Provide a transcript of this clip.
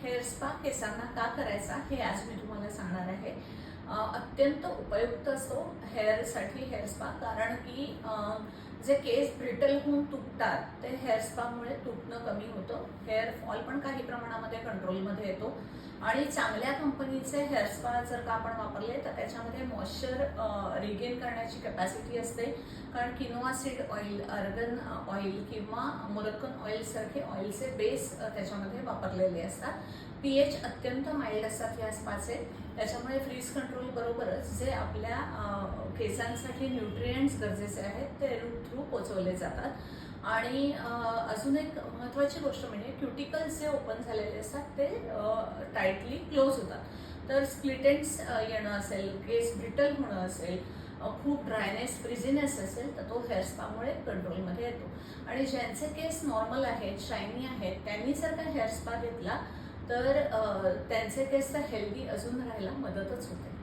Hair spa केसांना का करायचा हे आज मी तुम्हाला सांगणार आहे। अत्यंत उपयुक्त असतो हेअरसाठी हेअर स्पा, कारण की जे केस ब्रिटल होऊन तुटतात ते हेअर स्पामुळे तुटणं कमी होतं, हेअर फॉल पण काही प्रमाणामध्ये कंट्रोलमध्ये येतो आणि चांगल्या कंपनीचे हेअर स्पा जर का आपण वापरले तर त्याच्यामध्ये मॉइश्चर रिगेन करण्याची कॅपॅसिटी असते, कारण quinoa seed oil, organ oil किंवा मोरक्कन ऑइल सारखे ऑइलचे बेस त्याच्यामध्ये वापरलेले असतात। पीएच अत्यंत माइल्ड असतात या स्पाचे, त्याच्यामुळे फ्रीज कंट्रोल बरोबरच जे आपल्या केसांसाठी न्यूट्रिएंट्स गरजेचे आहेत ते रूट थ्रू पोचवले जातात। आणि अजून एक महत्त्वाची गोष्ट म्हणजे क्युटिकल्स जे ओपन झालेले असतात ते टाईटली क्लोज होतात। तर स्प्लिट एंड्स येणं असेल, केस ब्रिटल होणं असेल, खूप ड्रायनेस, फ्रिझीनेस असेल तर तो हेअर स्पामुळे कंट्रोलमध्ये येतो। आणि ज्यांचे केस नॉर्मल आहेत, शायनी आहेत, त्यांनी जर का हेअर स्पा घेतला तर त्यांचे केस तर हेल्दी अजून राहायला मदतच होते।